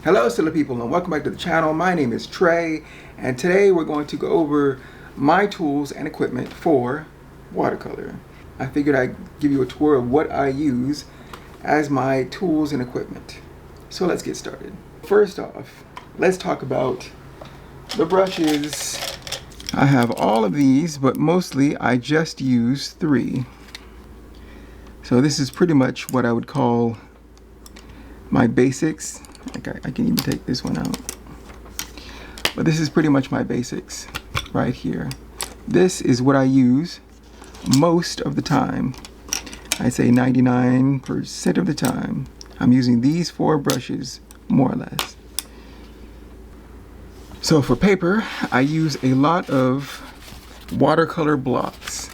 Hello silly people and welcome back to the channel. My name is Trey and today we're going to go over my tools and equipment for watercolor. I figured I'd give you a tour of what I use as my tools and equipment. So let's get started. First off, let's talk about the brushes. I have all of these, but mostly I just use 3. So this is pretty much what I would call my basics. I can even take this one out. But this is pretty much my basics right here. This is what I use most of the time. I'd say 99% of the time. I'm using these 4 brushes, more or less. So for paper, I use a lot of watercolor blocks.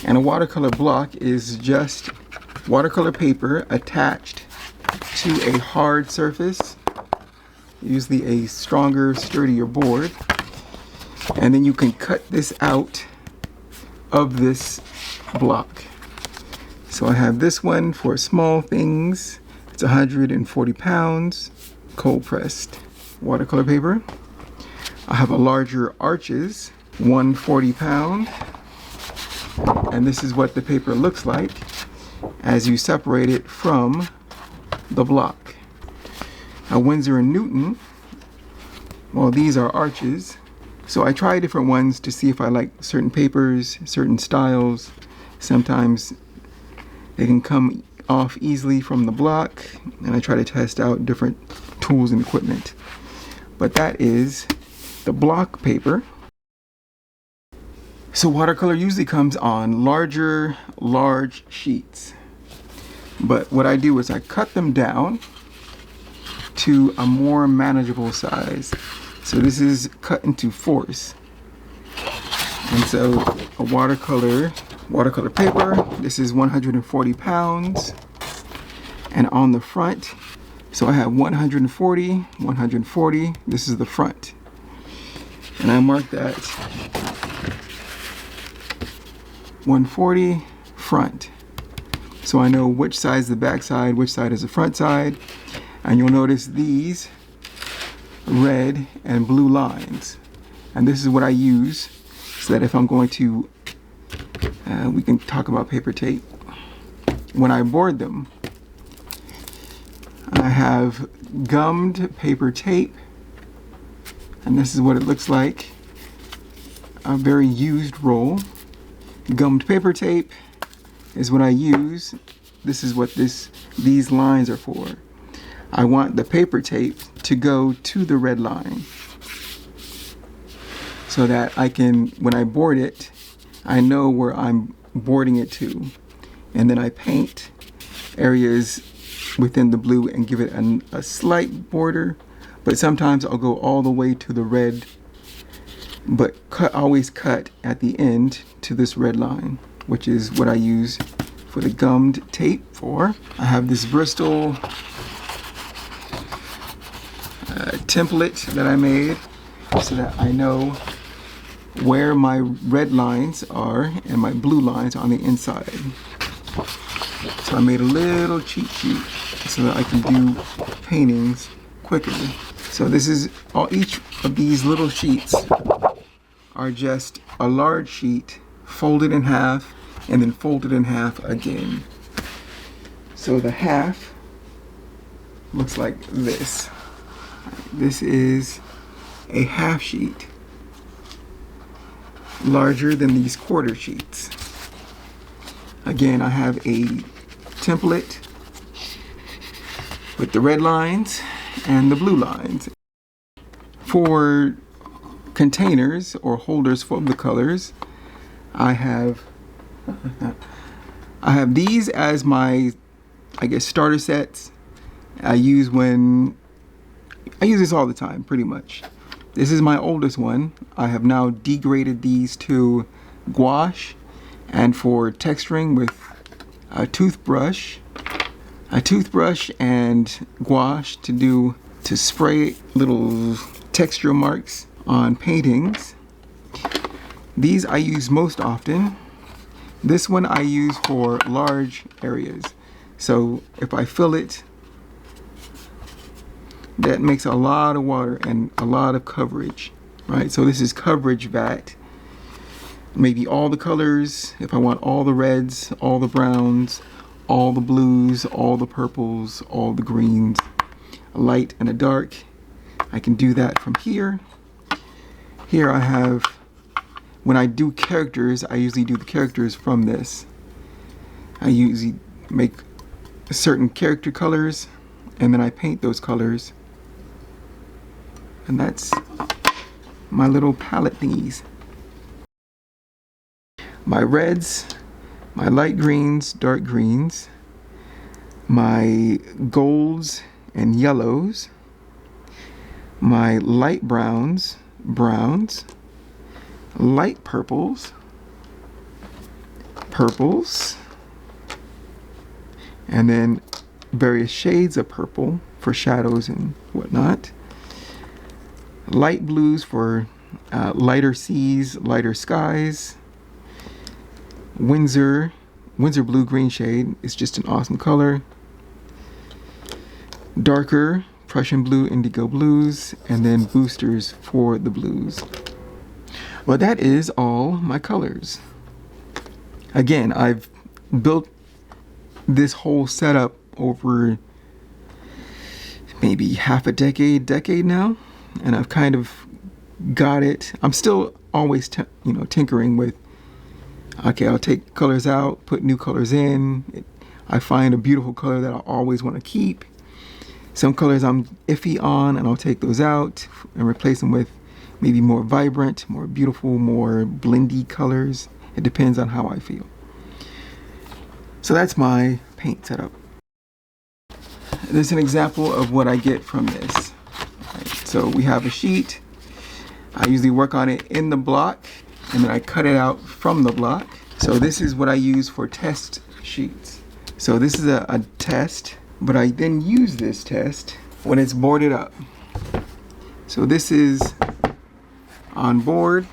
And a watercolor block is just watercolor paper attached to a hard surface, usually a stronger, sturdier board, and then you can cut this out of this block. So I have this one for small things. It's 140 pounds, cold pressed watercolor paper. I have a larger arches, 140 pound, and this is what the paper looks like as you separate it from the block. A Winsor & Newton, well, these are arches. So I try different ones to see if I like certain papers, certain styles. Sometimes they can come off easily from the block, and I try to test out different tools and equipment. But that is the block paper. So watercolor usually comes on large sheets. But what I do is I cut them down to a more manageable size. So this is cut into 4ths. And so a watercolor paper, this is 140 pounds. And on the front, so I have 140, 140, this is the front. And I mark that 140 front. So I know which side is the back side, which side is the front side. And you'll notice these red and blue lines. And this is what I use so that if I'm going to, we can talk about paper tape. When I board them, I have gummed paper tape. And this is what it looks like. A very used roll. Gummed paper tape is what I use. This is what these lines are for. I want the paper tape to go to the red line so that I can, when I board it, I know where I'm boarding it to. And then I paint areas within the blue and give it a slight border, but sometimes I'll go all the way to the red, but always cut at the end to this red line, which is what I use for the gummed tape for. I have this Bristol template that I made so that I know where my red lines are and my blue lines on the inside. So I made a little cheat sheet so that I can do paintings quicker. So this is each of these little sheets are just a large sheet folded in half and then folded in half again. So the half looks like this. This is a half sheet, larger than these quarter sheets. Again, I have a template with the red lines and the blue lines. For containers or holders for the colors, I have these as my, I guess, starter sets. I use this all the time, pretty much. This is my oldest one. I have now degraded these to gouache, and for texturing with a toothbrush and gouache to spray little texture marks on paintings. These I use most often. This one I use for large areas. So if I fill it that makes a lot of water and a lot of coverage, right? So this is coverage vat. Maybe all the colors, if I want all the reds, all the browns, all the blues, all the purples, all the greens, a light and a dark, I can do that from here. Here I have, when I do characters, I usually do the characters from this. I usually make certain character colors and then I paint those colors. And that's my little palette thingies. My reds, my light greens, dark greens, my golds and yellows, my light browns, light purples, and then various shades of purple for shadows and whatnot, light blues for lighter seas, lighter skies, Windsor blue green shade is just an awesome color, darker Prussian blue, indigo blues, and then boosters for the blues. Well, that is all my colors. Again, I've built this whole setup over maybe half a decade now, and I've kind of got it. I'm still always tinkering with, okay, I'll take colors out, put new colors in. I find a beautiful color that I always want to keep. Some colors I'm iffy on, and I'll take those out and replace them with maybe more vibrant, more beautiful, more blendy colors. It depends on how I feel. So that's my paint setup. This is an example of what I get from this. Right, so we have a sheet. I usually work on it in the block, and then I cut it out from the block. So this is what I use for test sheets. So this is a test, but I then use this test when it's boarded up. So this is on board.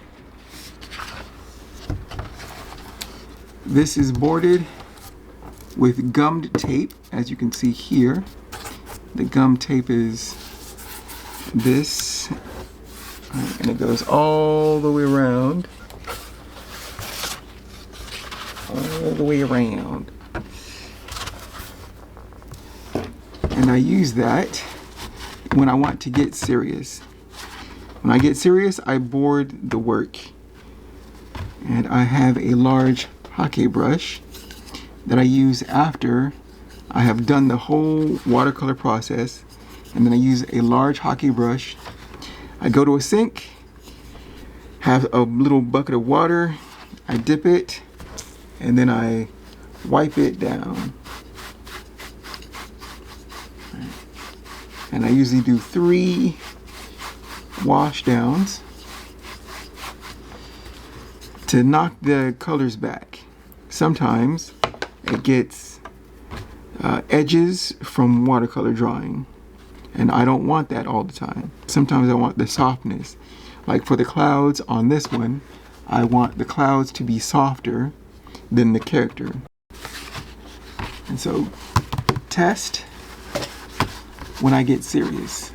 This is boarded with gummed tape, as you can see here. The gum tape is this, and it goes all the way around. All the way around. And I use that when I want to get serious. When I get serious, I board the work. And I have a large hockey brush that I use after I have done the whole watercolor process. And then I use a large hockey brush. I go to a sink, have a little bucket of water, I dip it, and then I wipe it down. And I usually do 3 wash downs to knock the colors back. Sometimes it gets edges from watercolor drawing, and I don't want that all the time. Sometimes I want the softness. Like for the clouds on this one, I want the clouds to be softer than the character. And so test when I get serious.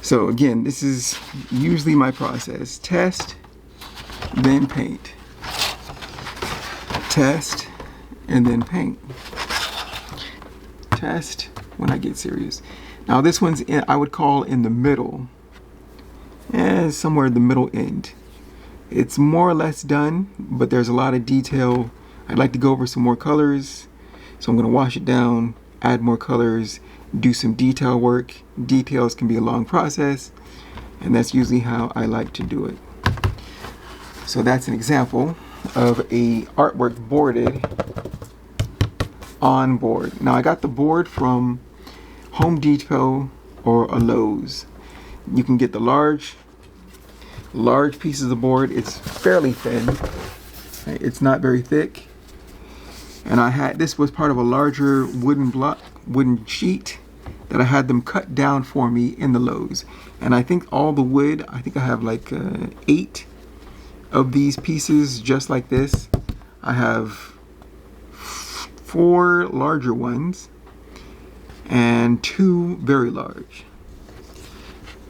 So again, this is usually my process. Test, then paint. Test, and then paint. Test when I get serious. Now this one's in, I would call in the middle. Somewhere in the middle end. It's more or less done, but there's a lot of detail. I'd like to go over some more colors, so I'm going to wash it down, add more colors, do some detail work. Details can be a long process, and that's usually how I like to do it. So that's an example of a artwork boarded on board. Now I got the board from Home Depot or a Lowe's. You can get the large pieces of board. It's fairly thin. It's not very thick. And this was part of a larger wooden sheet that I had them cut down for me in the Lowe's. And I think all the wood, I think I have like 8 of these pieces just like this. I have 4 larger ones, and 2 very large.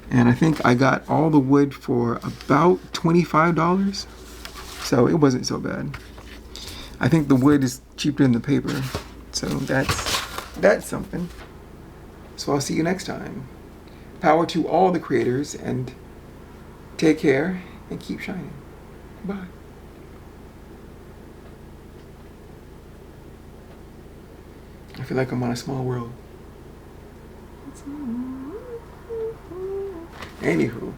And I think I got all the wood for about $25, so it wasn't so bad. I think the wood is cheaper than the paper, so that's something. So I'll see you next time. Power to all the creators, and take care and keep shining. Bye. I feel like I'm on a small world. Anywho.